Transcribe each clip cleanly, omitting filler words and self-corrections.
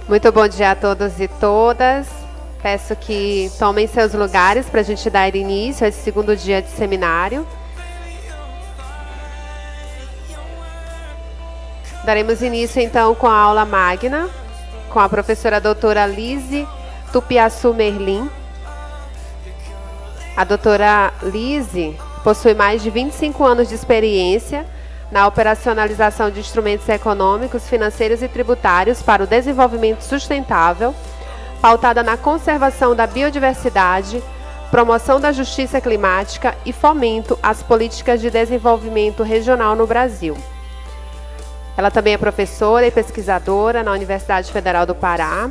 Muito bom dia a todos e todas. Peço que tomem seus lugares para a gente dar início a esse segundo dia de seminário. Daremos início então com a aula magna, com a professora doutora Lise Tupiaçu Merlim. A doutora Lise possui mais de 25 anos de experiência na operacionalização de instrumentos econômicos, financeiros e tributários para o desenvolvimento sustentável, pautada na conservação da biodiversidade, promoção da justiça climática e fomento às políticas de desenvolvimento regional no Brasil. Ela também é professora e pesquisadora na Universidade Federal do Pará,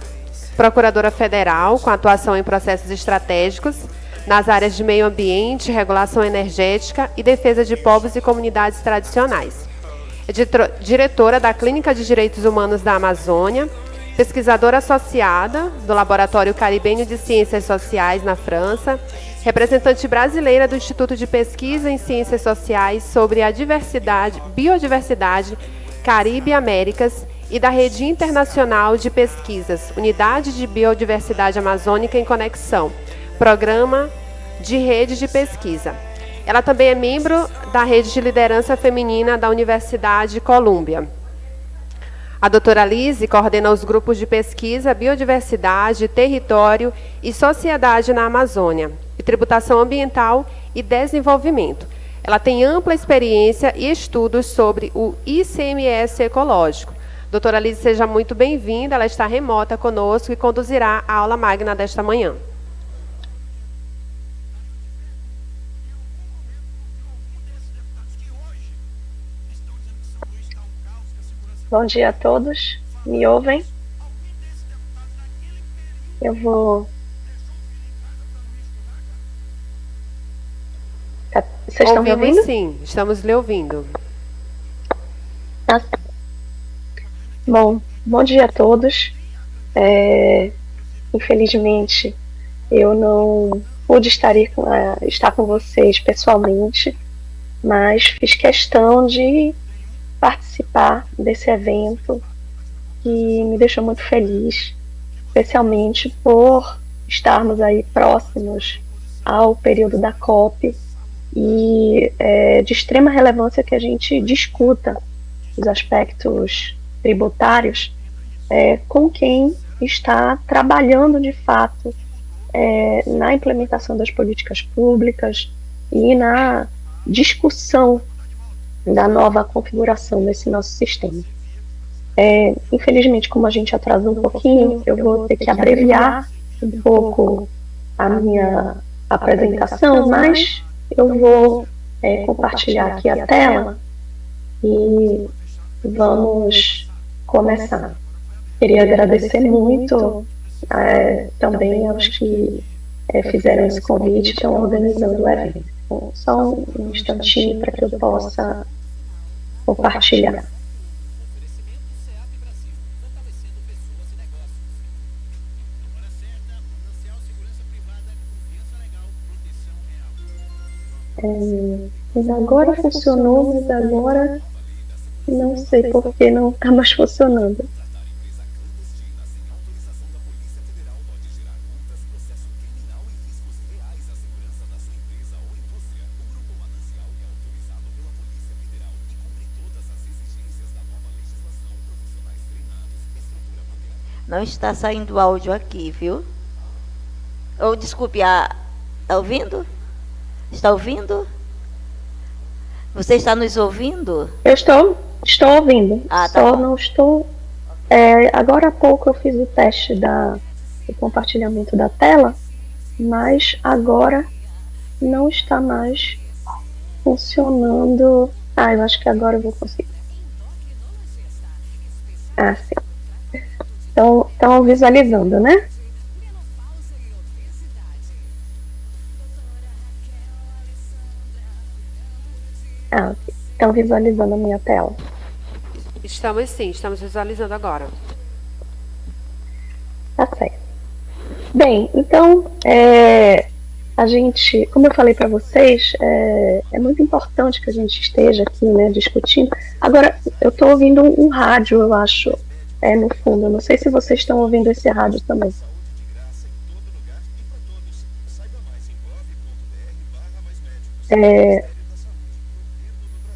procuradora federal com atuação em processos estratégicos nas áreas de meio ambiente, regulação energética e defesa de povos e comunidades tradicionais. É diretora da Clínica de Direitos Humanos da Amazônia, pesquisadora associada do Laboratório Caribenho de Ciências Sociais na França, representante brasileira do Instituto de Pesquisa em Ciências Sociais sobre a Biodiversidade Caribe e Américas e da Rede Internacional de Pesquisas, Unidade de Biodiversidade Amazônica em Conexão, Programa de Rede de Pesquisa. Ela também é membro da Rede de Liderança Feminina da Universidade Colômbia. A doutora Lise coordena os grupos de pesquisa, biodiversidade, território e sociedade na Amazônia, e tributação ambiental e desenvolvimento. Ela tem ampla experiência e estudos sobre o ICMS ecológico. Doutora Lise, seja muito bem-vinda. Ela está remota conosco e conduzirá a aula magna desta manhã. Bom dia a todos, me ouvem? Vocês estão me ouvindo? Sim, estamos lhe ouvindo. Bom dia a todos. Infelizmente, eu não pude estar com vocês pessoalmente, mas fiz questão de participar desse evento que me deixou muito feliz, especialmente por estarmos aí próximos ao período da COP e de extrema relevância que a gente discuta os aspectos tributários com quem está trabalhando de fato na implementação das políticas públicas e na discussão da nova configuração desse nosso sistema. Infelizmente, como a gente atrasou um pouquinho, eu vou ter que abreviar um pouco a minha apresentação, mas eu vou compartilhar aqui a tela e vamos começar. Queria agradecer muito também aos que fizeram esse convite e estão organizando o evento. Só um instantinho para que eu possa compartilhar. Agora funcionou, mas agora não sei por que não está mais funcionando. Não está saindo áudio aqui, viu? Ou, desculpe, está ouvindo? Está ouvindo? Você está nos ouvindo? Eu estou ouvindo. Tá Só bom. não estou... agora há pouco eu fiz o teste do compartilhamento da tela, mas agora não está mais funcionando. Eu acho que agora eu vou conseguir. Sim. Estão visualizando, né? Estão visualizando a minha tela. Estamos sim, estamos visualizando agora. Tá certo. Bem, então, a gente, como eu falei para vocês, é muito importante que a gente esteja aqui, né, discutindo. Agora, eu estou ouvindo um rádio, eu acho, no fundo. Eu não sei se vocês estão ouvindo esse rádio também.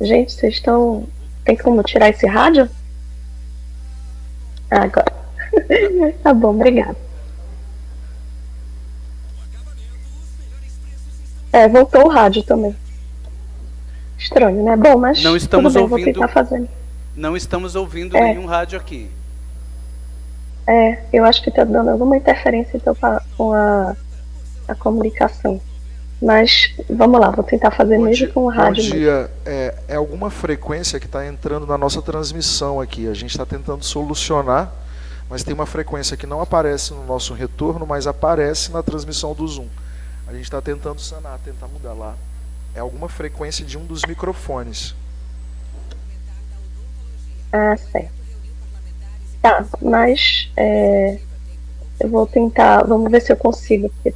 Gente, vocês estão... Tem como tirar esse rádio? Agora. Tá bom, obrigada. Voltou o rádio também. Estranho, né? Bom, mas não estamos tudo bem, ouvindo, vou tentar fazer. Não estamos ouvindo nenhum rádio aqui. Eu acho que está dando alguma interferência então, com a comunicação. Mas vamos lá, vou tentar fazer mesmo com o rádio. Bom dia. É alguma frequência que está entrando na nossa transmissão aqui. A gente está tentando solucionar, mas tem uma frequência que não aparece no nosso retorno, mas aparece na transmissão do Zoom. A gente está tentando sanar, tentar mudar lá. É alguma frequência de um dos microfones. Certo. Tá, mas eu vou tentar, vamos ver se eu consigo, porque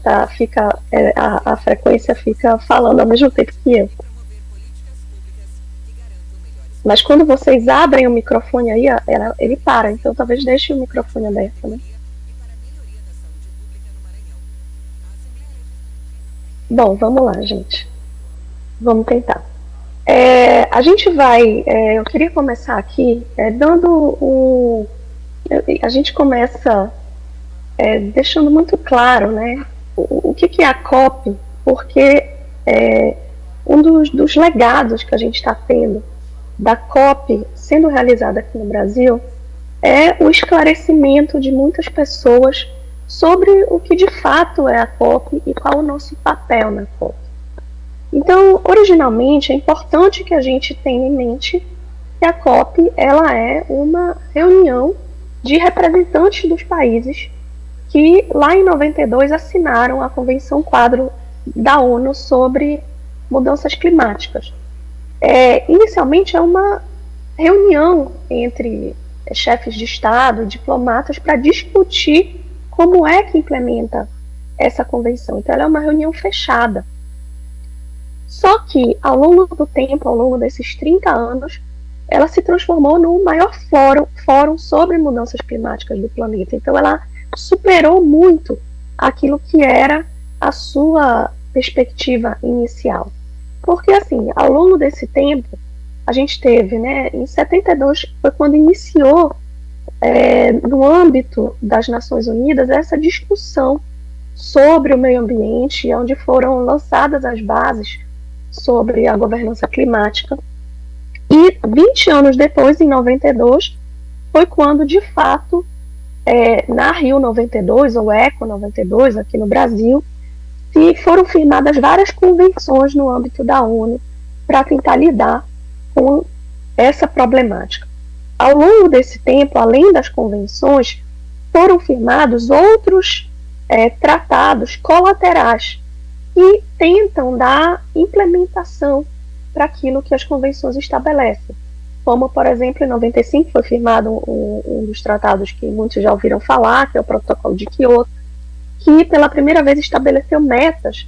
a frequência fica falando ao mesmo tempo que eu. Mas quando vocês abrem o microfone aí, ele para, então talvez deixe o microfone aberto, né? Bom, vamos lá, gente. Vamos tentar. A gente vai... eu queria começar aqui dando a gente começa deixando muito claro, né, o que é a COP, porque um dos legados que a gente está tendo da COP sendo realizada aqui no Brasil é o esclarecimento de muitas pessoas sobre o que de fato é a COP e qual o nosso papel na COP. Então, originalmente, é importante que a gente tenha em mente que a COP ela é uma reunião de representantes dos países que, lá em 92, assinaram a Convenção Quadro da ONU sobre mudanças climáticas. Inicialmente, é uma reunião entre chefes de Estado, diplomatas, para discutir como é que implementa essa convenção. Então, ela é uma reunião fechada. Só que, ao longo do tempo, ao longo desses 30 anos, ela se transformou no maior fórum sobre mudanças climáticas do planeta. Então, ela superou muito aquilo que era a sua perspectiva inicial. Porque, assim, ao longo desse tempo, a gente teve, né, em 72, foi quando iniciou, no âmbito das Nações Unidas, essa discussão sobre o meio ambiente, onde foram lançadas as bases sobre a governança climática. E 20 anos depois, em 92, foi quando, de fato, na Rio 92, ou ECO 92, aqui no Brasil, foram firmadas várias convenções no âmbito da ONU para tentar lidar com essa problemática. Ao longo desse tempo, além das convenções, foram firmados outros tratados colaterais que tentam dar implementação para aquilo que as convenções estabelecem. Como, por exemplo, em 95 foi firmado um dos tratados que muitos já ouviram falar, que é o Protocolo de Quioto, que pela primeira vez estabeleceu metas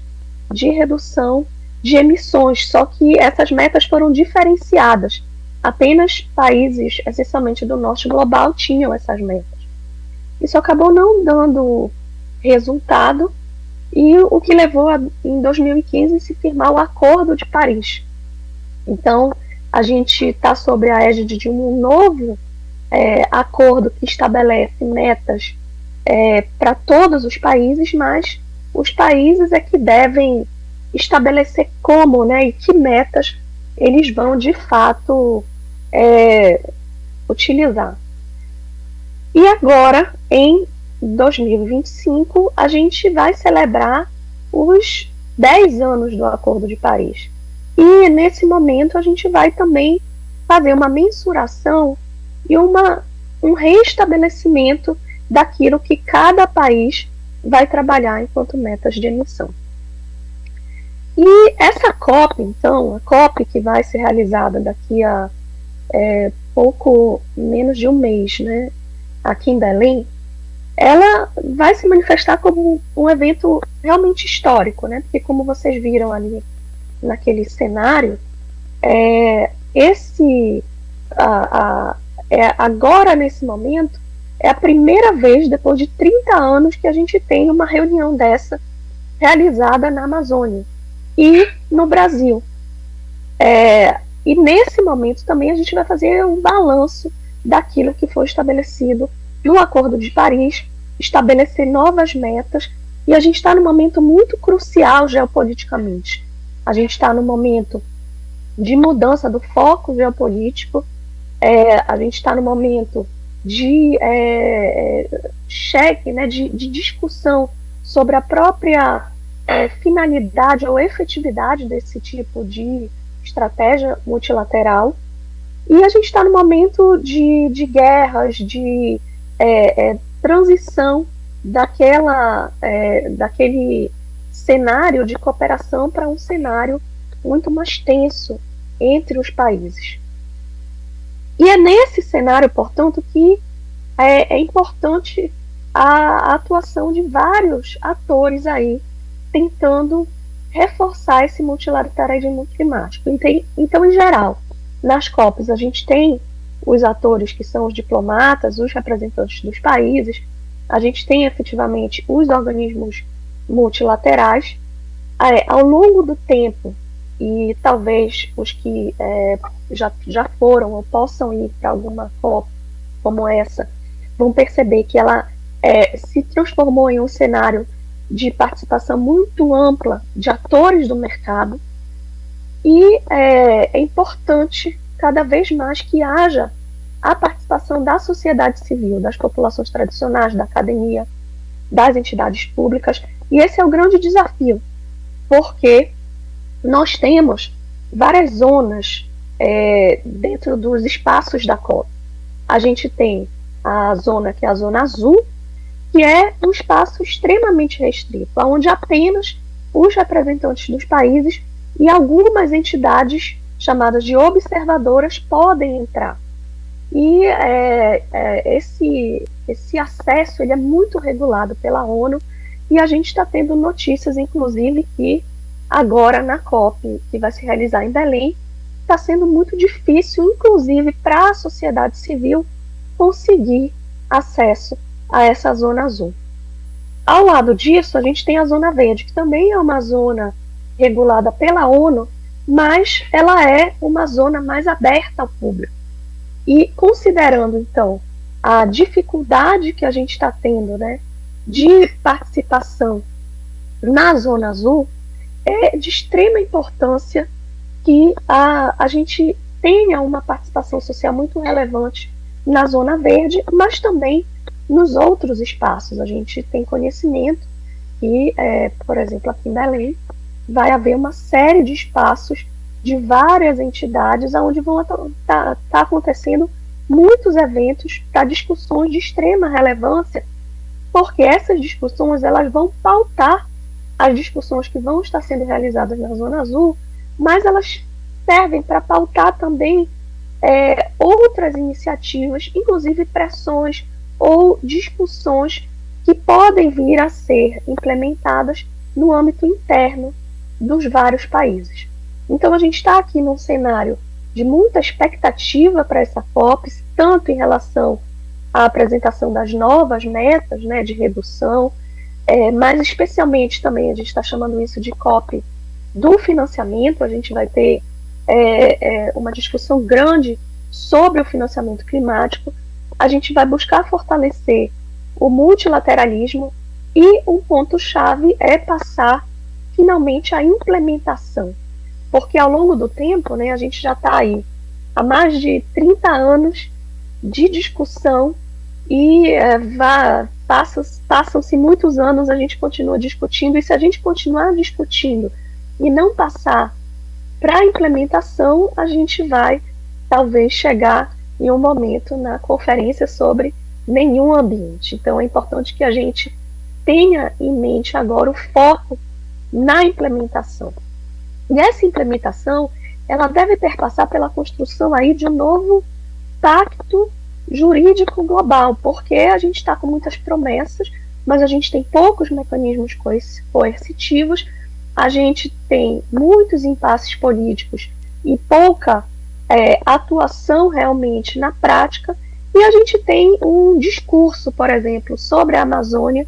de redução de emissões, só que essas metas foram diferenciadas. Apenas países, essencialmente do norte global, tinham essas metas. Isso acabou não dando resultado, e o que levou em 2015 a se firmar o Acordo de Paris. Então, a gente está sob a égide de um novo acordo que estabelece metas para todos os países, mas os países é que devem estabelecer como, né, e que metas eles vão de fato utilizar. E agora, em 2025, a gente vai celebrar os 10 anos do Acordo de Paris. E nesse momento a gente vai também fazer uma mensuração e um reestabelecimento daquilo que cada país vai trabalhar enquanto metas de emissão. E essa COP, então, a COP que vai ser realizada daqui a pouco menos de um mês, né, aqui em Belém, ela vai se manifestar como um evento realmente histórico, né, porque como vocês viram ali naquele cenário, agora nesse momento É a primeira vez, depois de 30 anos, que a gente tem uma reunião dessa realizada na Amazônia e no Brasil. E nesse momento também a gente vai fazer um balanço daquilo que foi estabelecido no Acordo de Paris, estabelecer novas metas, e a gente está num momento muito crucial geopoliticamente. A gente está num momento de mudança do foco geopolítico, a gente está num momento de cheque, né, de discussão sobre a própria finalidade ou efetividade desse tipo de estratégia multilateral, e a gente está no momento de guerras, de transição daquele cenário de cooperação para um cenário muito mais tenso entre os países. E é nesse cenário, portanto, que é importante a atuação de vários atores aí, tentando reforçar esse multilateralismo climático. Então, em geral, nas COPs a gente tem os atores que são os diplomatas, os representantes dos países, a gente tem efetivamente os organismos multilaterais. Ao longo do tempo, e talvez os que já foram ou possam ir para alguma COP como essa, vão perceber que ela se transformou em um cenário de participação muito ampla de atores do mercado, e é importante cada vez mais que haja a participação da sociedade civil, das populações tradicionais, da academia, das entidades públicas, e esse é o grande desafio, porque nós temos várias zonas dentro dos espaços da COP. A gente tem a zona que é a zona azul, que é um espaço extremamente restrito, onde apenas os representantes dos países e algumas entidades chamadas de observadoras podem entrar. E esse acesso ele é muito regulado pela ONU, e a gente está tendo notícias, inclusive, que agora na COP, que vai se realizar em Belém, está sendo muito difícil, inclusive para a sociedade civil, conseguir acesso a essa zona azul. Ao lado disso, a gente tem a zona verde, que também é uma zona regulada pela ONU, mas ela é uma zona mais aberta ao público. E considerando, então, a dificuldade que a gente está tendo, né, de participação na zona azul, é de extrema importância que a gente tenha uma participação social muito relevante na zona verde, mas também nos outros espaços. A gente tem conhecimento que, por exemplo, aqui em Belém, vai haver uma série de espaços de várias entidades onde vão estar acontecendo muitos eventos para discussões de extrema relevância, porque essas discussões elas vão pautar as discussões que vão estar sendo realizadas na Zona Azul, mas elas servem para pautar também outras iniciativas, inclusive pressões ou discussões que podem vir a ser implementadas no âmbito interno dos vários países. Então a gente está aqui num cenário de muita expectativa para essa COP, tanto em relação à apresentação das novas metas, né, de redução, mas especialmente também a gente está chamando isso de COP do financiamento. A gente vai ter uma discussão grande sobre o financiamento climático. A gente vai buscar fortalecer o multilateralismo, e um ponto-chave é passar finalmente a implementação, porque ao longo do tempo, né, a gente já está aí há mais de 30 anos de discussão, e passam-se muitos anos, a gente continua discutindo, e se a gente continuar discutindo e não passar para a implementação, a gente vai talvez chegar em um momento na conferência sobre nenhum ambiente. Então é importante que a gente tenha em mente agora o foco na implementação. E essa implementação, ela deve perpassar pela construção aí de um novo pacto jurídico global, porque a gente está com muitas promessas, mas a gente tem poucos mecanismos coercitivos, a gente tem muitos impasses políticos e pouca atuação realmente na prática, E a gente tem um discurso, por exemplo, sobre a Amazônia,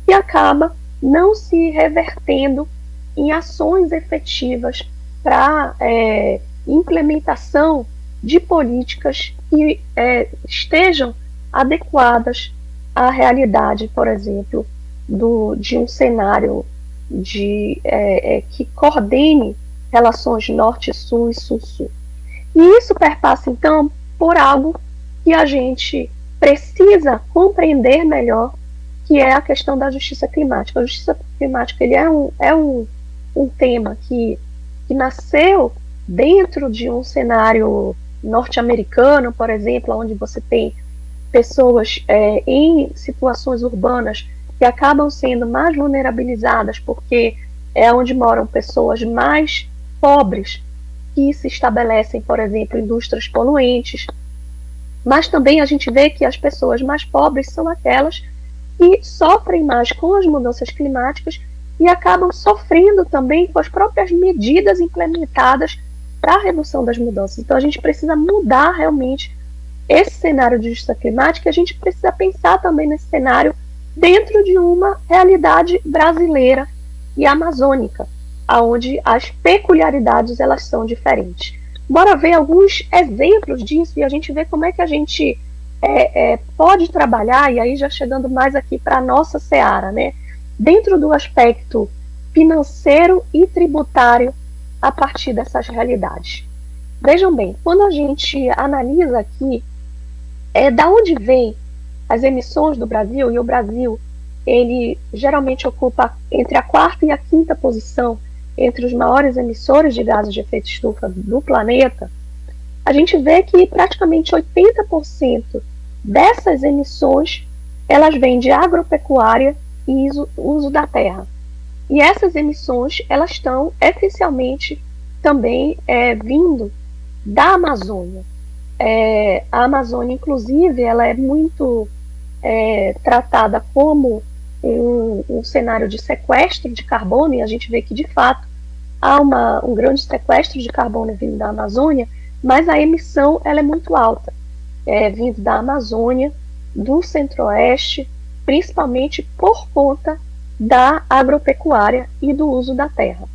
que acaba não se revertendo em ações efetivas para implementação de políticas que estejam adequadas à realidade, por exemplo, de um cenário que coordene relações norte-sul e sul-sul. E isso perpassa, então, por algo que a gente precisa compreender melhor, que é a questão da justiça climática. A justiça climática ele é um tema que nasceu dentro de um cenário norte-americano, por exemplo, onde você tem pessoas em situações urbanas que acabam sendo mais vulnerabilizadas, porque é onde moram pessoas mais pobres, que se estabelecem, por exemplo, indústrias poluentes. Mas também a gente vê que as pessoas mais pobres são aquelas que sofrem mais com as mudanças climáticas e acabam sofrendo também com as próprias medidas implementadas para a redução das mudanças. Então a gente precisa mudar realmente esse cenário de justiça climática. A gente precisa pensar também nesse cenário dentro de uma realidade brasileira e amazônica, onde as peculiaridades elas são diferentes. Bora ver alguns exemplos disso e a gente vê como é que a gente pode trabalhar, e aí já chegando mais aqui para a nossa seara, né? Dentro do aspecto financeiro e tributário a partir dessas realidades. Vejam bem, quando a gente analisa aqui da onde vem as emissões do Brasil, e o Brasil ele geralmente ocupa entre a 4ª e a 5ª posição entre os maiores emissores de gases de efeito estufa do planeta, a gente vê que praticamente 80% dessas emissões elas vêm de agropecuária e uso da terra. E essas emissões elas estão essencialmente também vindo da Amazônia. A Amazônia, inclusive, ela é muito tratada como um cenário de sequestro de carbono, e a gente vê que, de fato, há um grande sequestro de carbono vindo da Amazônia, mas a emissão ela é muito alta, vindo da Amazônia, do Centro-Oeste, principalmente por conta da agropecuária e do uso da terra.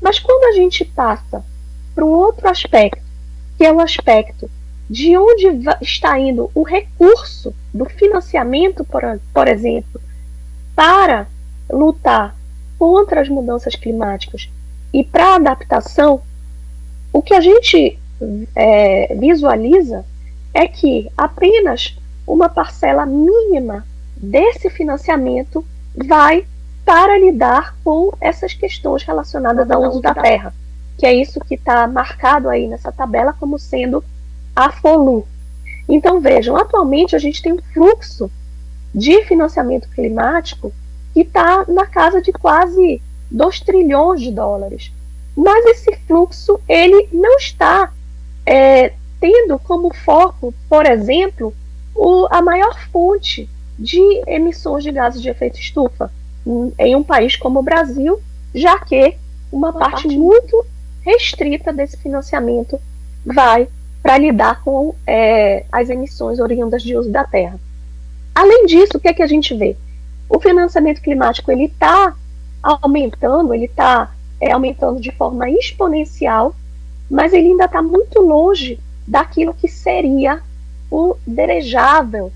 Mas quando a gente passa para um outro aspecto, que é o aspecto de onde está indo o recurso do financiamento, por exemplo, para lutar contra as mudanças climáticas e para a adaptação, o que a gente visualiza é que apenas uma parcela mínima desse financiamento vai para lidar com essas questões relacionadas ao uso da terra, que é isso que está marcado aí nessa tabela como sendo a FOLU. Então vejam, atualmente a gente tem um fluxo de financiamento climático que está na casa de quase 2 trilhões de dólares. Mas esse fluxo ele não está tendo como foco, por exemplo, a maior fonte de emissões de gases de efeito estufa em um país como o Brasil, já que uma parte muito restrita desse financiamento vai para lidar com as emissões oriundas de uso da terra. Além disso, o que é que a gente vê? O financiamento climático ele está aumentando, aumentando de forma exponencial, mas ele ainda está muito longe daquilo que seria o desejável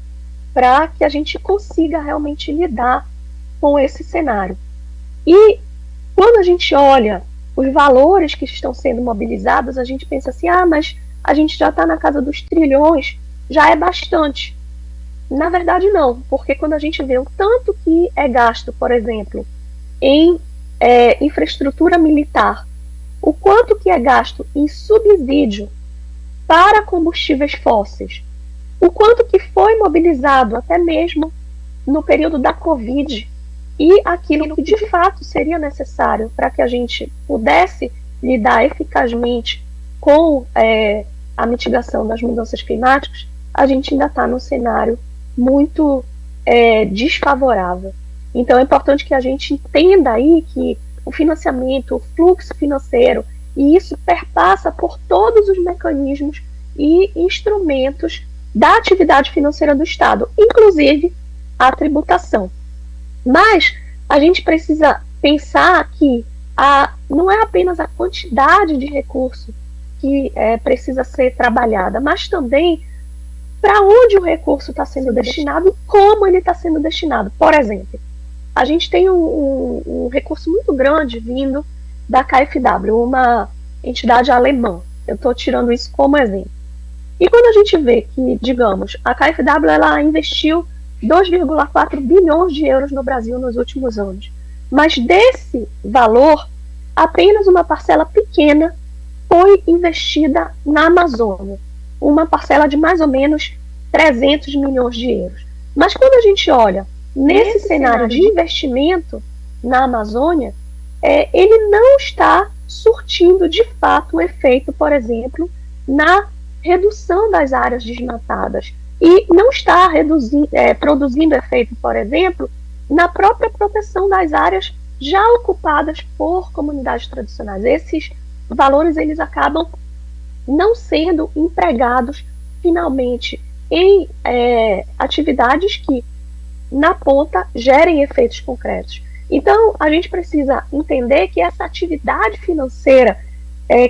para que a gente consiga realmente lidar com esse cenário. E quando a gente olha os valores que estão sendo mobilizados, a gente pensa assim, mas a gente já está na casa dos trilhões, já é bastante. Na verdade não, porque quando a gente vê o tanto que é gasto, por exemplo, em infraestrutura militar, o quanto que é gasto em subsídio para combustíveis fósseis, o quanto que foi mobilizado até mesmo no período da Covid, e aquilo que de fato seria necessário para que a gente pudesse lidar eficazmente com a mitigação das mudanças climáticas, a gente ainda está num cenário muito desfavorável. Então é importante que a gente entenda aí que o financiamento, o fluxo financeiro, e isso perpassa por todos os mecanismos e instrumentos da atividade financeira do Estado, inclusive a tributação. Mas a gente precisa pensar que não é apenas a quantidade de recurso que precisa ser trabalhada, mas também para onde o recurso está sendo destinado e como ele está sendo destinado. Por exemplo, a gente tem um recurso muito grande vindo da KfW, uma entidade alemã. Eu estou tirando isso como exemplo. E quando a gente vê que, digamos, a KfW ela investiu 2,4 bilhões de euros no Brasil nos últimos anos, mas desse valor, apenas uma parcela pequena foi investida na Amazônia, uma parcela de mais ou menos 300 milhões de euros. Mas quando a gente olha nesse cenário de investimento na Amazônia, ele não está surtindo de fato o efeito, por exemplo, na redução das áreas desmatadas e não está produzindo efeito, por exemplo, na própria proteção das áreas já ocupadas por comunidades tradicionais. Esses valores eles acabam não sendo empregados finalmente em atividades que na ponta gerem efeitos concretos. Então a gente precisa entender que essa atividade financeira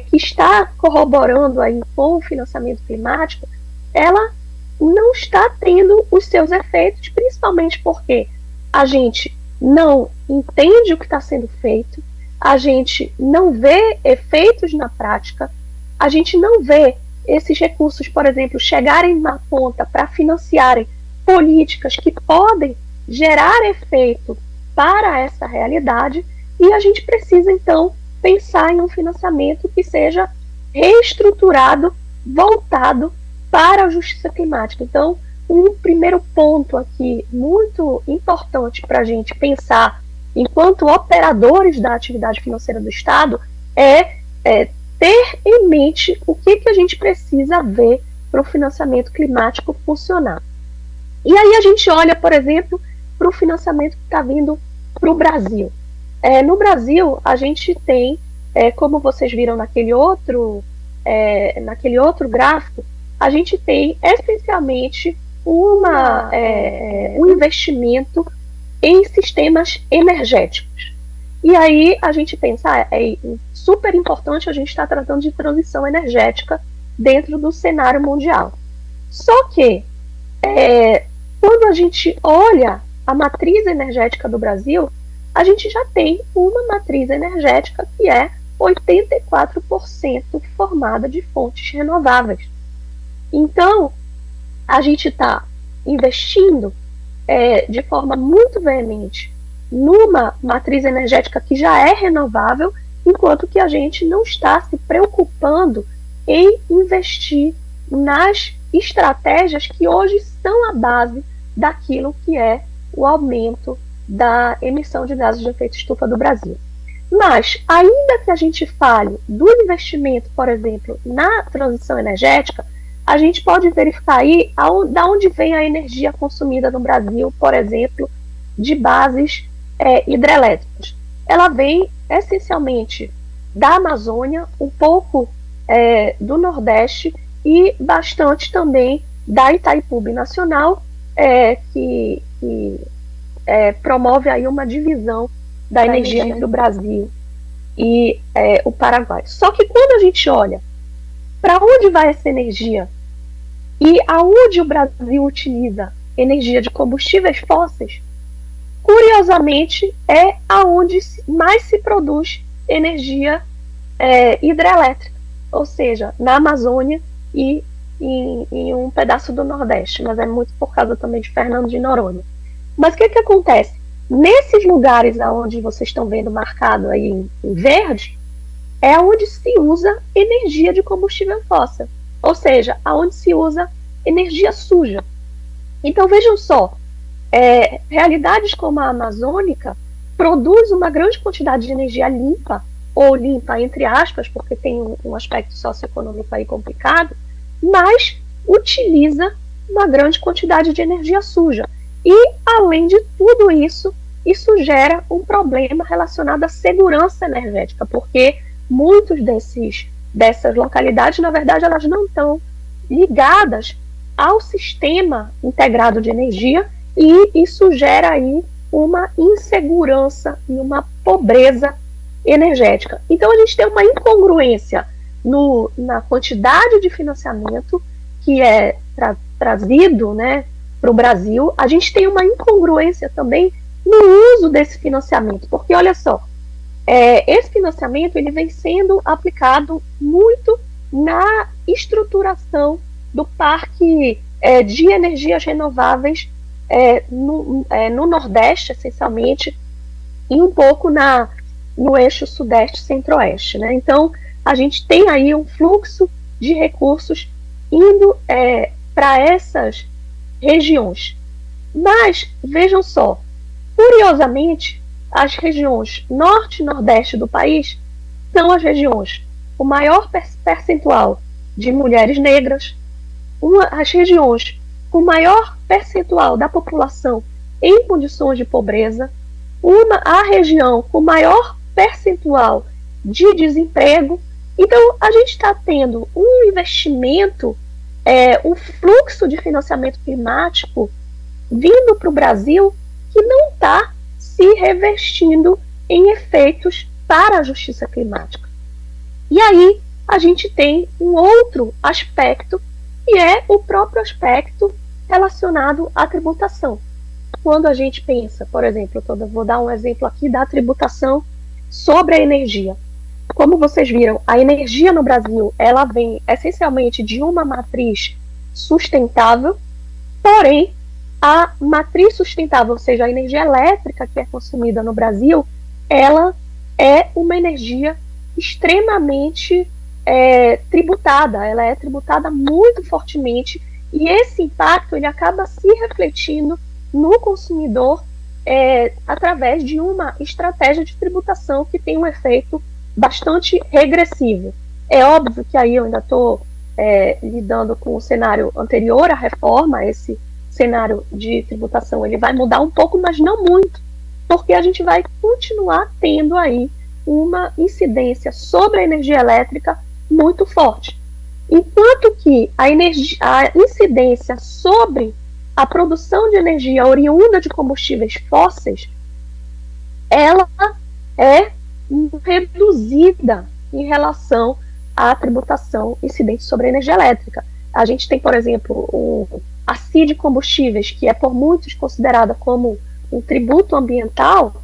que está corroborando aí com o financiamento climático, ela não está tendo os seus efeitos, principalmente porque a gente não entende o que está sendo feito, a gente não vê efeitos na prática, a gente não vê esses recursos, por exemplo, chegarem na ponta para financiarem políticas que podem gerar efeito para essa realidade, e a gente precisa, então, pensar em um financiamento que seja reestruturado, voltado para a justiça climática. Então, um primeiro ponto aqui muito importante para a gente pensar enquanto operadores da atividade financeira do Estado é ter em mente o que a gente precisa ver para o financiamento climático funcionar. E aí a gente olha, por exemplo, para o financiamento que está vindo para o Brasil. No Brasil, a gente tem, como vocês viram naquele outro gráfico, a gente tem essencialmente um investimento em sistemas energéticos. E aí a gente pensa, é super importante a gente estar tratando de transição energética dentro do cenário mundial. Só que, quando a gente olha a matriz energética do Brasil, a gente já tem uma matriz energética que é 84% formada de fontes renováveis. Então, a gente está investindo de forma muito veemente numa matriz energética que já é renovável, enquanto que a gente não está se preocupando em investir nas estratégias que hoje são a base daquilo que é o aumento da emissão de gases de efeito estufa do Brasil. Mas, ainda que a gente fale do investimento, por exemplo, na transição energética, a gente pode verificar aí da onde vem a energia consumida no Brasil, por exemplo, de bases hidrelétricas. Ela vem essencialmente da Amazônia, um pouco do Nordeste e bastante também da Itaipu Binacional, que promove aí uma divisão da energia entre o Brasil e o Paraguai. Só que quando a gente olha para onde vai essa energia e aonde o Brasil utiliza energia de combustíveis fósseis, curiosamente é aonde mais se produz energia hidrelétrica, ou seja, na Amazônia e em um pedaço do Nordeste, mas é muito por causa também de Fernando de Noronha. Mas o que acontece? Nesses lugares onde vocês estão vendo marcado aí em verde, é onde se usa energia de combustível fóssil, ou seja, onde se usa energia suja. Então vejam só, realidades como a amazônica produz uma grande quantidade de energia limpa, ou limpa entre aspas, porque tem um aspecto socioeconômico aí complicado, mas utiliza uma grande quantidade de energia suja. E, além de tudo isso, isso gera um problema relacionado à segurança energética, porque muitos dessas localidades, na verdade, elas não estão ligadas ao sistema integrado de energia, e isso gera aí uma insegurança e uma pobreza energética. Então a gente tem uma incongruência na quantidade de financiamento que é trazido, né, para o Brasil. A gente tem uma incongruência também no uso desse financiamento, porque olha só, esse financiamento ele vem sendo aplicado muito na estruturação do parque de energias renováveis no Nordeste, essencialmente, e um pouco no eixo Sudeste Centro-Oeste, né? Então, a gente tem aí um fluxo de recursos indo para essas regiões. Mas, vejam só, curiosamente, as regiões Norte e Nordeste do país são as regiões com maior percentual de mulheres negras, as regiões com maior percentual da população em condições de pobreza, a região com maior percentual de desemprego. Então, a gente está tendo um investimento, um fluxo de financiamento climático vindo para o Brasil que não está se revestindo em efeitos para a justiça climática. E aí, a gente tem um outro aspecto, que é o próprio aspecto relacionado à tributação. Quando a gente pensa, por exemplo, vou dar um exemplo aqui da tributação sobre a energia. Como vocês viram, a energia no Brasil, ela vem essencialmente de uma matriz sustentável, porém, a matriz sustentável, ou seja, a energia elétrica que é consumida no Brasil, ela é uma energia extremamente tributada, ela é tributada muito fortemente, e esse impacto ele acaba se refletindo no consumidor através de uma estratégia de tributação que tem um efeito bastante regressivo. É óbvio que aí eu ainda estou lidando com o cenário anterior à reforma. Esse cenário de tributação ele vai mudar um pouco, mas não muito, porque a gente vai continuar tendo aí uma incidência sobre a energia elétrica muito forte. Enquanto que a incidência sobre a produção de energia oriunda de combustíveis fósseis, ela é reduzida em relação à tributação incidente sobre a energia elétrica. A gente tem, por exemplo, a CID Combustíveis, que é por muitos considerada como um tributo ambiental.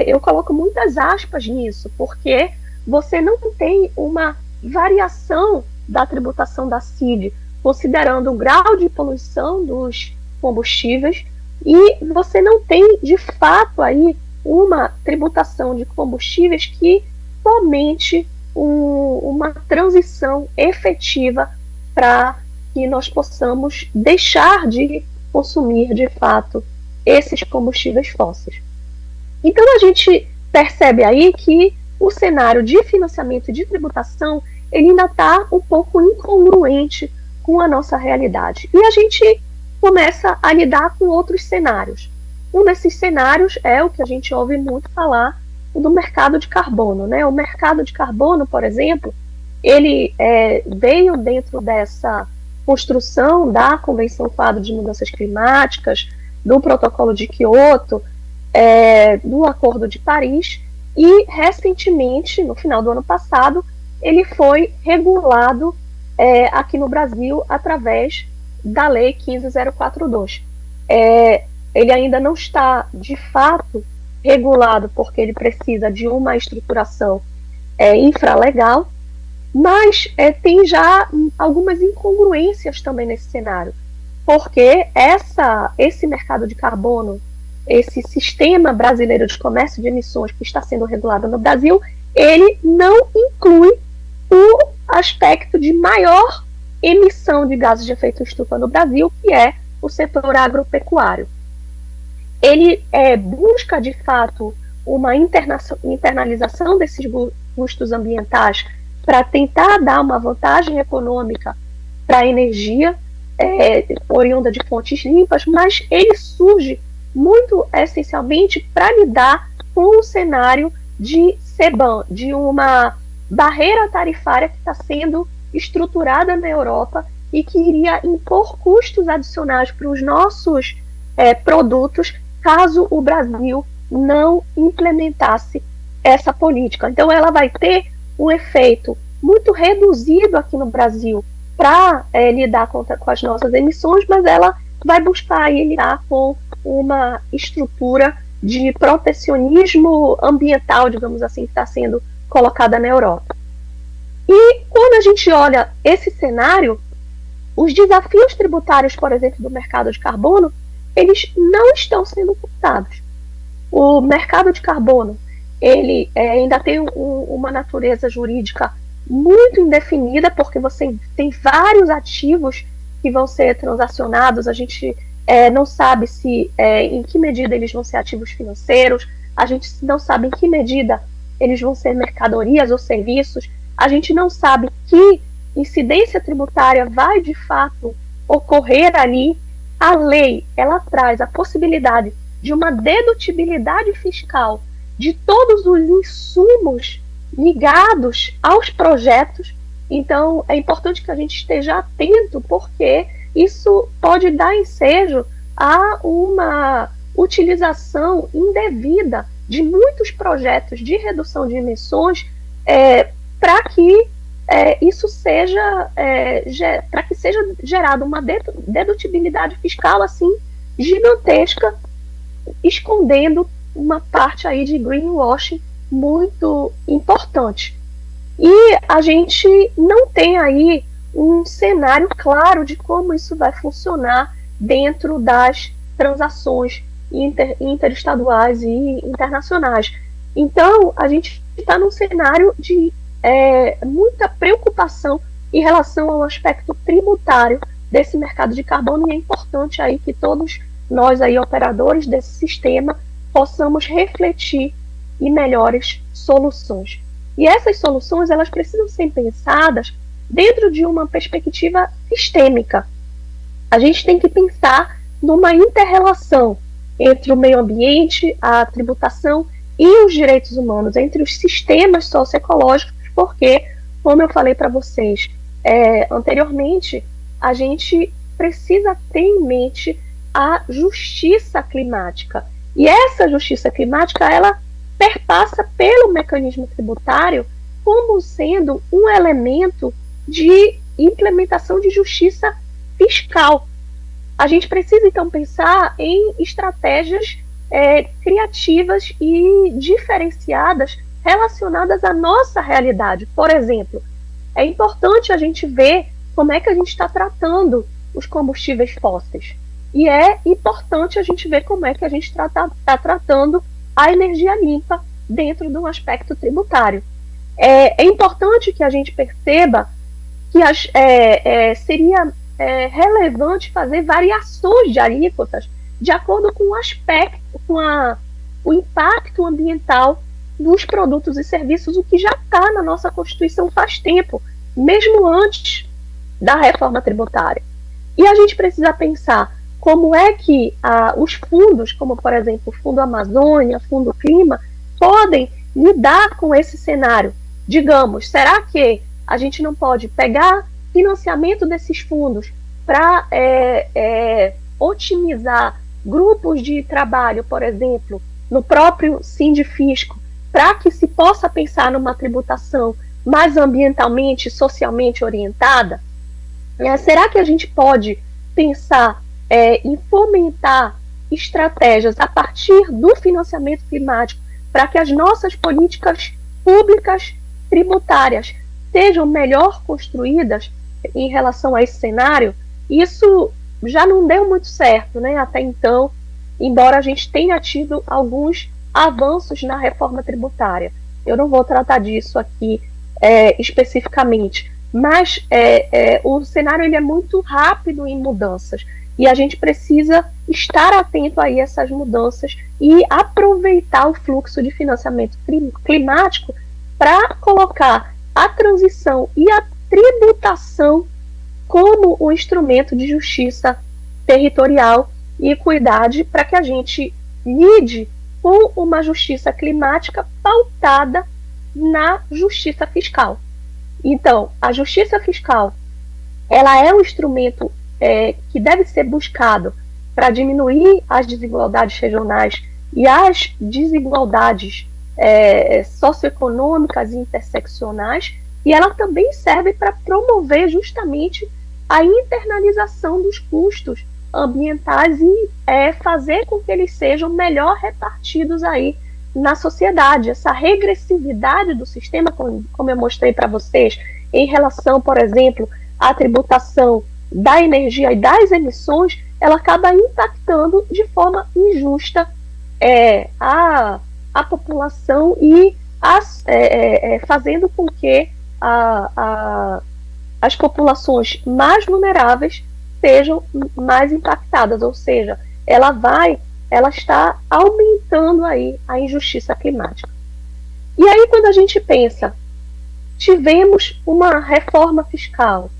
Eu coloco muitas aspas nisso, porque você não tem uma variação da tributação da CID, considerando o grau de poluição dos combustíveis, e você não tem, de fato, aí uma tributação de combustíveis que fomente uma transição efetiva para que nós possamos deixar de consumir, de fato, esses combustíveis fósseis. Então, a gente percebe aí que o cenário de financiamento e de tributação ele ainda está um pouco incongruente com a nossa realidade. E a gente começa a lidar com outros cenários. Um desses cenários é o que a gente ouve muito falar do mercado de carbono, né? O mercado de carbono, por exemplo, ele veio dentro dessa construção da Convenção Quadro de Mudanças Climáticas, do Protocolo de Quioto, do Acordo de Paris, e recentemente, no final do ano passado, ele foi regulado aqui no Brasil através da Lei 15042. Ele ainda não está, de fato, regulado, porque ele precisa de uma estruturação infralegal, mas tem já algumas incongruências também nesse cenário, porque esse mercado de carbono, esse sistema brasileiro de comércio de emissões que está sendo regulado no Brasil, ele não inclui o aspecto de maior emissão de gases de efeito estufa no Brasil, que é o setor agropecuário. Ele busca, de fato, uma internalização desses custos ambientais para tentar dar uma vantagem econômica para a energia oriunda de fontes limpas, mas ele surge muito essencialmente para lidar com o cenário de CBAM, de uma barreira tarifária que está sendo estruturada na Europa e que iria impor custos adicionais para os nossos produtos caso o Brasil não implementasse essa política. Então, ela vai ter um efeito muito reduzido aqui no Brasil para lidar com as nossas emissões, mas ela vai buscar aí lidar com uma estrutura de protecionismo ambiental, digamos assim, que está sendo colocada na Europa. E quando a gente olha esse cenário, os desafios tributários, por exemplo, do mercado de carbono, eles não estão sendo ocultados. O mercado de carbono, ele ainda tem uma natureza jurídica muito indefinida, porque você tem vários ativos que vão ser transacionados, a gente não sabe em que medida eles vão ser ativos financeiros, a gente não sabe em que medida eles vão ser mercadorias ou serviços, a gente não sabe que incidência tributária vai de fato ocorrer ali. A lei, ela traz a possibilidade de uma dedutibilidade fiscal de todos os insumos ligados aos projetos. Então, é importante que a gente esteja atento, porque isso pode dar ensejo a uma utilização indevida de muitos projetos de redução de emissões para que isso seja para que seja gerada uma dedutibilidade fiscal assim gigantesca, escondendo uma parte aí de greenwashing muito importante. E a gente não tem aí um cenário claro de como isso vai funcionar dentro das transações interestaduais e internacionais. Então, a gente está num cenário de muita preocupação em relação ao aspecto tributário desse mercado de carbono, e é importante aí que todos nós aí, operadores desse sistema, possamos refletir em melhores soluções. E essas soluções, elas precisam ser pensadas dentro de uma perspectiva sistêmica. A gente tem que pensar numa inter-relação entre o meio ambiente, a tributação e os direitos humanos, entre os sistemas socioecológicos, porque, como eu falei para vocês anteriormente, a gente precisa ter em mente a justiça climática. E essa justiça climática, ela perpassa pelo mecanismo tributário como sendo um elemento de implementação de justiça fiscal. A gente precisa, então, pensar em estratégias criativas e diferenciadas relacionadas à nossa realidade. Por exemplo, é importante a gente ver como é que a gente está tratando os combustíveis fósseis. E é importante a gente ver como é que a gente está tratando a energia limpa dentro de um aspecto tributário. É importante que a gente perceba que seria relevante fazer variações de alíquotas de acordo com o aspecto, o impacto ambiental dos produtos e serviços, o que já está na nossa Constituição faz tempo, mesmo antes da reforma tributária. E a gente precisa pensar como é que os fundos, como por exemplo o Fundo Amazônia, Fundo Clima, podem lidar com esse cenário. Digamos, será que a gente não pode pegar financiamento desses fundos para otimizar grupos de trabalho, por exemplo, no próprio Sindifisco, para que se possa pensar numa tributação mais ambientalmente e socialmente orientada? Será que a gente pode pensar em fomentar estratégias a partir do financiamento climático para que as nossas políticas públicas tributárias sejam melhor construídas em relação a esse cenário? Isso já não deu muito certo, né, até então, embora a gente tenha tido alguns avanços na reforma tributária. Eu não vou tratar disso aqui especificamente, mas o cenário ele é muito rápido em mudanças e a gente precisa estar atento a essas mudanças e aproveitar o fluxo de financiamento climático para colocar a transição e a tributação como um instrumento de justiça territorial e equidade para que a gente lide com uma justiça climática pautada na justiça fiscal. Então, a justiça fiscal, ela é um instrumento que deve ser buscado para diminuir as desigualdades regionais e as desigualdades socioeconômicas e interseccionais, e ela também serve para promover justamente a internalização dos custos ambientais e fazer com que eles sejam melhor repartidos aí na sociedade. Essa regressividade do sistema, como eu mostrei para vocês, em relação, por exemplo, à tributação da energia e das emissões, ela acaba impactando de forma injusta a população e fazendo com que as populações mais vulneráveis sejam mais impactadas, ou seja, ela está aumentando aí a injustiça climática. E aí, quando a gente pensa, tivemos uma reforma fiscal,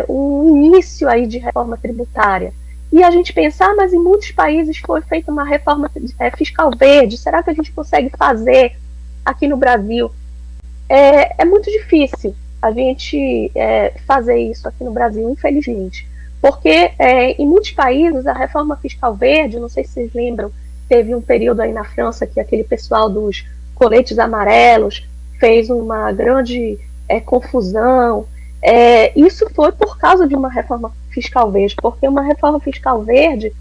um início aí de reforma tributária, e a gente pensa, mas em muitos países foi feita uma reforma fiscal verde, será que a gente consegue fazer aqui no Brasil? É muito difícil a gente fazer isso aqui no Brasil, infelizmente, porque em muitos países a reforma fiscal verde, não sei se vocês lembram, teve um período aí na França que aquele pessoal dos coletes amarelos fez uma grande confusão. Isso foi por causa de uma reforma fiscal verde, porque uma reforma fiscal verde,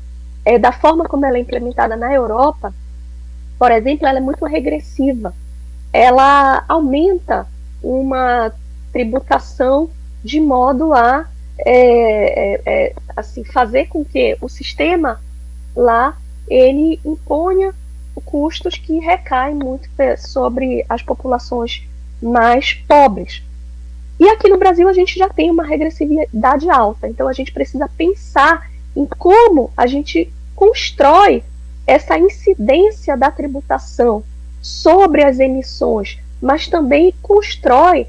da forma como ela é implementada na Europa, por exemplo, ela é muito regressiva. Ela aumenta uma tributação de modo a assim, fazer com que o sistema lá ele imponha custos que recaem muito sobre as populações mais pobres. E aqui no Brasil a gente já tem uma regressividade alta, então a gente precisa pensar em como a gente constrói essa incidência da tributação sobre as emissões, mas também constrói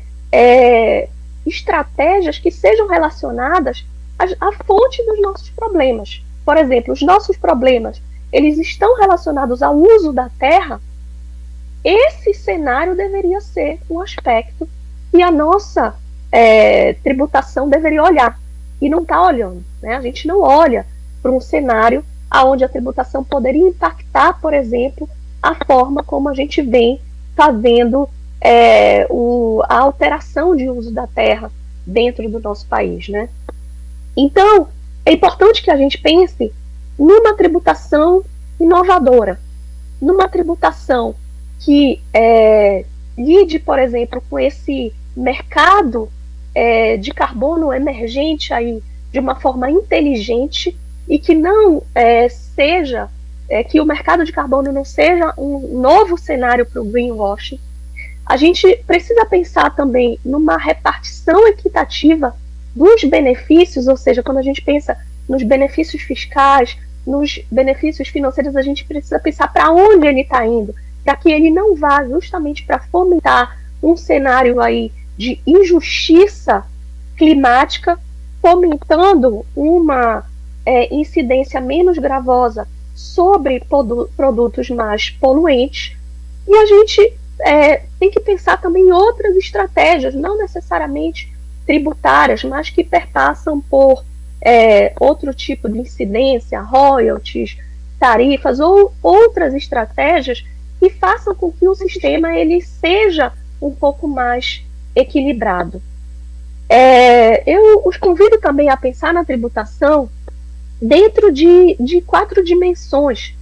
estratégias que sejam relacionadas à fonte dos nossos problemas. Por exemplo, os nossos problemas, eles estão relacionados ao uso da terra. Esse cenário deveria ser um aspecto que a nossa tributação deveria olhar, e não está olhando, né? A gente não olha para um cenário onde a tributação poderia impactar, por exemplo, a forma como a gente vem fazendo a alteração de uso da terra dentro do nosso país, né? Então, é importante que a gente pense numa tributação inovadora, numa tributação que lide, por exemplo, com esse mercado de carbono emergente aí de uma forma inteligente e que não seja, que o mercado de carbono não seja um novo cenário para o greenwashing. A gente precisa pensar também numa repartição equitativa dos benefícios, ou seja, quando a gente pensa nos benefícios fiscais, nos benefícios financeiros, a gente precisa pensar para onde ele está indo, para que ele não vá justamente para fomentar um cenário aí de injustiça climática, fomentando uma incidência menos gravosa sobre produtos mais poluentes. E a gente tem que pensar também em outras estratégias, não necessariamente tributárias, mas que perpassam por outro tipo de incidência, royalties, tarifas ou outras estratégias que façam com que o sistema ele seja um pouco mais equilibrado. Eu os convido também a pensar na tributação dentro de 4 dimensões.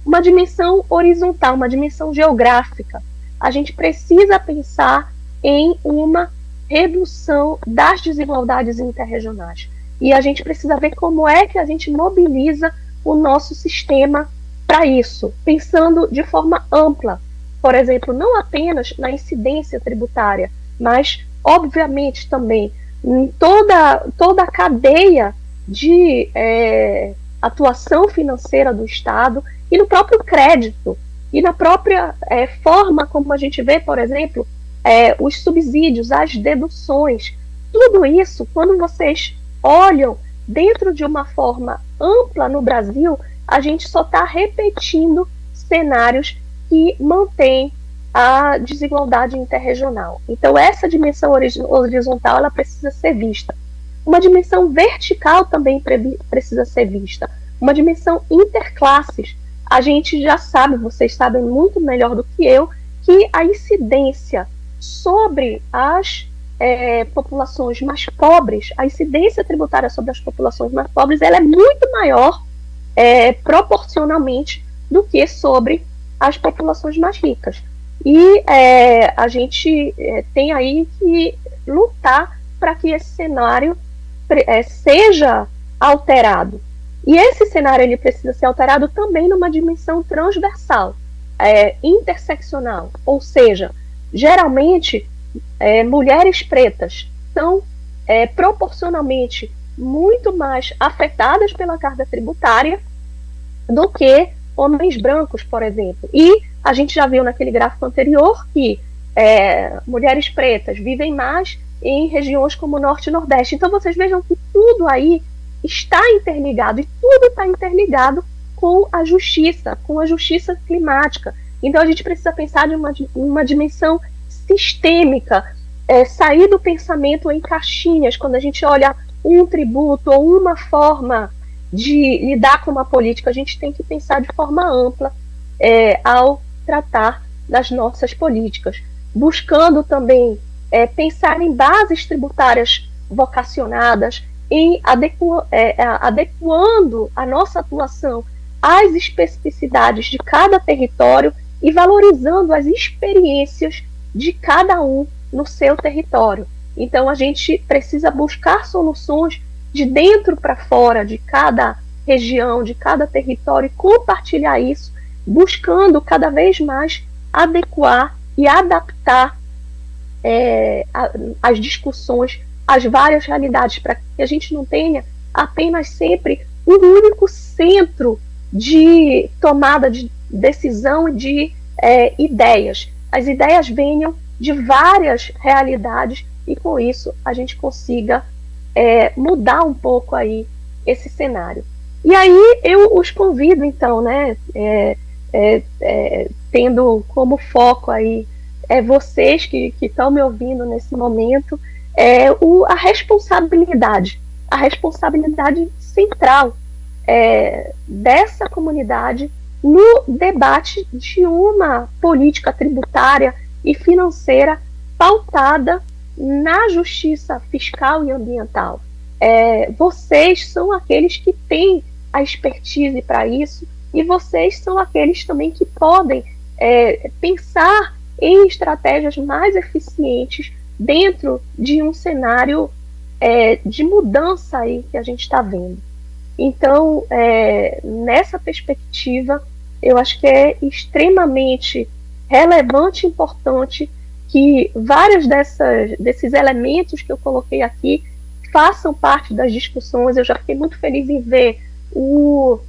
Uma dimensão horizontal, uma dimensão geográfica. A gente precisa pensar em uma redução das desigualdades interregionais. E a gente precisa ver como é que a gente mobiliza o nosso sistema para isso, pensando de forma ampla. Por exemplo, não apenas na incidência tributária, mas, obviamente, também em toda a cadeia de atuação financeira do Estado e no próprio crédito, e na própria forma como a gente vê, por exemplo, os subsídios, as deduções. Tudo isso, quando vocês olham dentro de uma forma ampla no Brasil, a gente só está repetindo cenários que mantêm a desigualdade interregional. Então, essa dimensão horizontal ela precisa ser vista. uma dimensão vertical também precisa ser vista, uma dimensão interclasses. A gente já sabe, vocês sabem muito melhor do que eu, que a incidência sobre as populações mais pobres, a incidência tributária sobre as populações mais pobres, ela é muito maior proporcionalmente do que sobre as populações mais ricas. E a gente tem aí que lutar para que esse cenário seja alterado. E esse cenário ele precisa ser alterado também numa dimensão transversal, interseccional, ou seja, geralmente mulheres pretas são proporcionalmente muito mais afetadas pela carga tributária do que homens brancos, por exemplo. E a gente já viu naquele gráfico anterior que mulheres pretas vivem mais em regiões como o Norte e Nordeste. Então vocês vejam que tudo aí está interligado, e tudo está interligado com a justiça climática. Então a gente precisa pensar de uma dimensão sistêmica, sair do pensamento em caixinhas, quando a gente olha um tributo ou uma forma de lidar com uma política. A gente tem que pensar de forma ampla ao tratar das nossas políticas, buscando também pensar em bases tributárias vocacionadas, em adequando a nossa atuação às especificidades de cada território e valorizando as experiências de cada um no seu território. Então a gente precisa buscar soluções de dentro para fora, de cada região, de cada território, e compartilhar isso, buscando cada vez mais adequar e adaptar as discussões às várias realidades, para que a gente não tenha apenas sempre um único centro de tomada de decisão e de ideias. As ideias venham de várias realidades e com isso a gente consiga mudar um pouco aí esse cenário. E aí eu os convido então, né, tendo como foco aí vocês que estão me ouvindo nesse momento, a responsabilidade central dessa comunidade no debate de uma política tributária e financeira pautada na justiça fiscal e ambiental. Vocês são aqueles que têm a expertise para isso, e vocês são aqueles também que podem pensar em estratégias mais eficientes dentro de um cenário de mudança aí que a gente está vendo. Então, nessa perspectiva, eu acho que é extremamente relevante e importante que vários desses elementos que eu coloquei aqui façam parte das discussões. Eu já fiquei muito feliz em ver o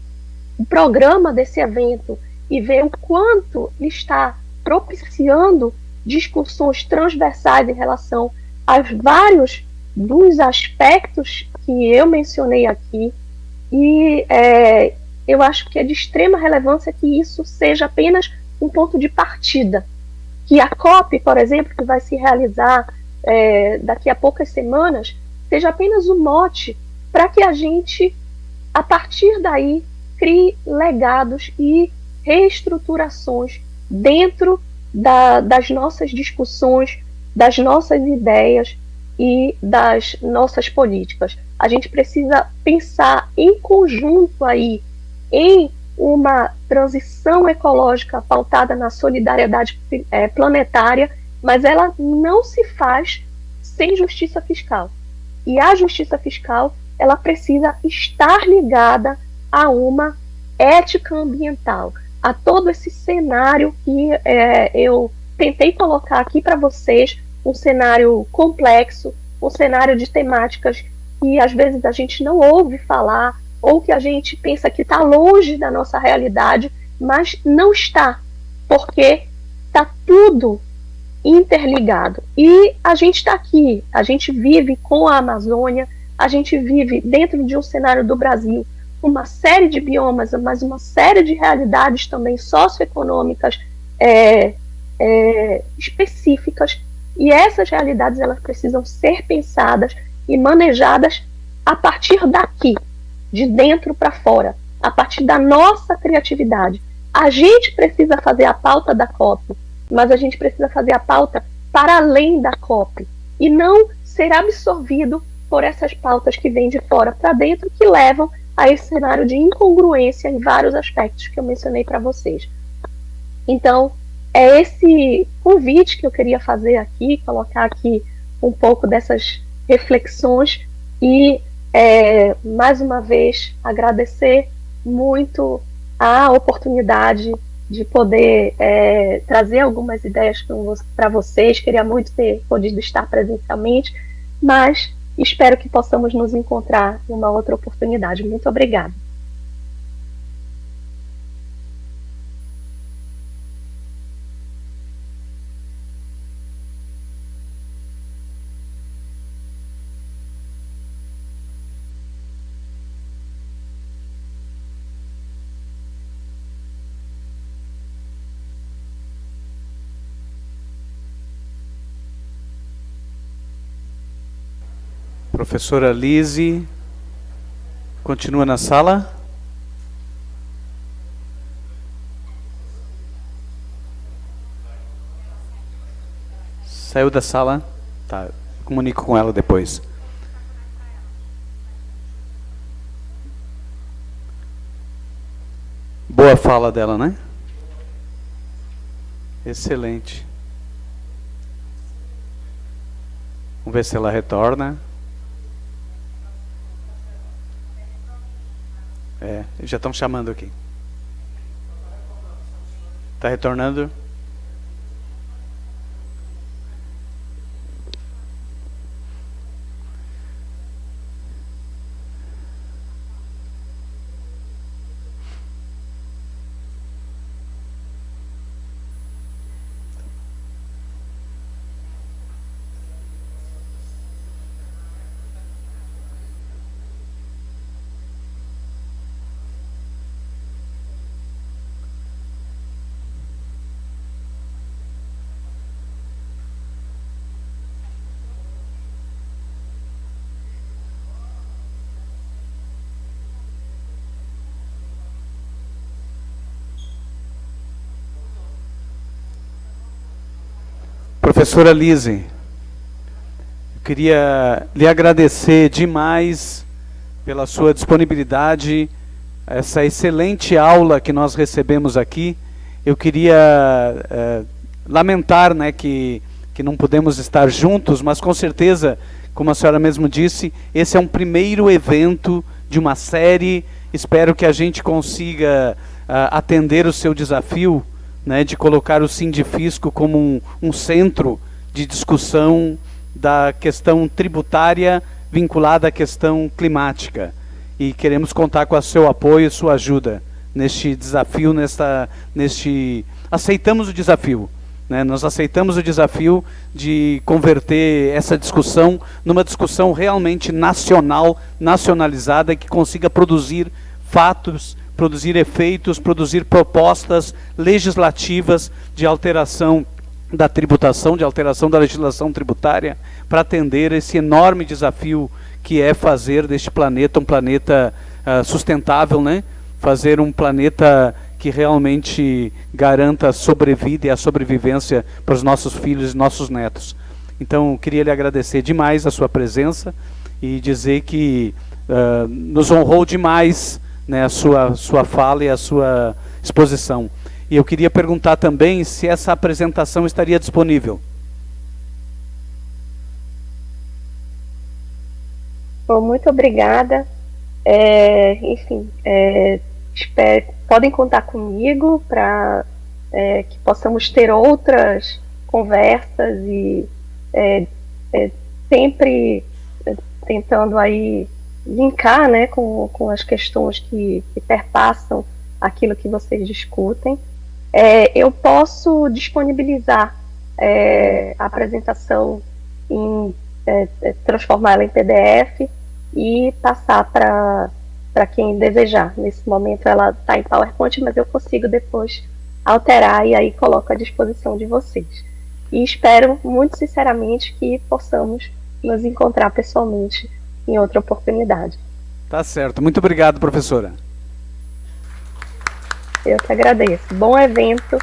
programa desse evento e ver o quanto ele está propiciando discussões transversais em relação aos vários dos aspectos que eu mencionei aqui. E eu acho que é de extrema relevância que isso seja apenas um ponto de partida, que a COP, por exemplo, que vai se realizar daqui a poucas semanas, seja apenas um mote para que a gente, a partir daí, crie legados e reestruturações dentro das nossas discussões, das nossas ideias e das nossas políticas. A gente precisa pensar em conjunto aí em uma transição ecológica pautada na solidariedade planetária, mas ela não se faz sem justiça fiscal. E a justiça fiscal, ela precisa estar ligada a uma ética ambiental, a todo esse cenário que eu tentei colocar aqui para vocês, um cenário complexo, um cenário de temáticas que às vezes a gente não ouve falar, ou que a gente pensa que está longe da nossa realidade, mas não está, porque está tudo interligado. E a gente está aqui, a gente vive com a Amazônia, a gente vive dentro de um cenário do Brasil, uma série de biomas, mas uma série de realidades também socioeconômicas específicas, e essas realidades elas precisam ser pensadas e manejadas a partir daqui, de dentro para fora, a partir da nossa criatividade. A gente precisa fazer a pauta da COP, mas a gente precisa fazer a pauta para além da COP e não ser absorvido por essas pautas que vêm de fora para dentro, que levam a esse cenário de incongruência em vários aspectos que eu mencionei para vocês. Então, é esse convite que eu queria fazer aqui, colocar aqui um pouco dessas reflexões e, mais uma vez, agradecer muito a oportunidade de poder trazer algumas ideias para vocês. Queria muito ter podido estar presencialmente, mas espero que possamos nos encontrar em uma outra oportunidade. Muito obrigada. Professora Lise, continua na sala? Saiu da sala? Tá, comunico com ela depois. Boa fala dela, né? Excelente. Vamos ver se ela retorna. Já estão chamando aqui. Está retornando? Professora Lise, eu queria lhe agradecer demais pela sua disponibilidade, essa excelente aula que nós recebemos aqui. Eu queria lamentar, né, que não podemos estar juntos, mas com certeza, como a senhora mesmo disse, esse é um primeiro evento de uma série. Espero que a gente consiga atender o seu desafio, né, de colocar o Sindifisco como um centro de discussão da questão tributária vinculada à questão climática. E queremos contar com o seu apoio e sua ajuda neste desafio, aceitamos o desafio, né? Nós aceitamos o desafio de converter essa discussão numa discussão realmente nacional, nacionalizada, que consiga produzir fatos, produzir efeitos, produzir propostas legislativas de alteração da tributação, de alteração da legislação tributária, para atender esse enorme desafio que é fazer deste planeta um planeta sustentável, né? Fazer um planeta que realmente garanta a sobrevida e a sobrevivência para os nossos filhos e nossos netos. Então, queria lhe agradecer demais a sua presença e dizer que nos honrou demais, né, a sua fala e a sua exposição. E eu queria perguntar também se essa apresentação estaria disponível. Bom, muito obrigada. Enfim, podem contar comigo para que possamos ter outras conversas e sempre tentando aí linkar, né, com as questões que perpassam aquilo que vocês discutem. Eu posso disponibilizar a apresentação, transformá-la em PDF e passar para quem desejar. Nesse momento ela está em PowerPoint, mas eu consigo depois alterar e aí coloco à disposição de vocês. E espero muito sinceramente que possamos nos encontrar pessoalmente em outra oportunidade. Tá certo. Muito obrigado, professora. Eu que agradeço. Bom evento,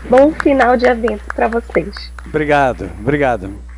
bom final de evento para vocês. Obrigado.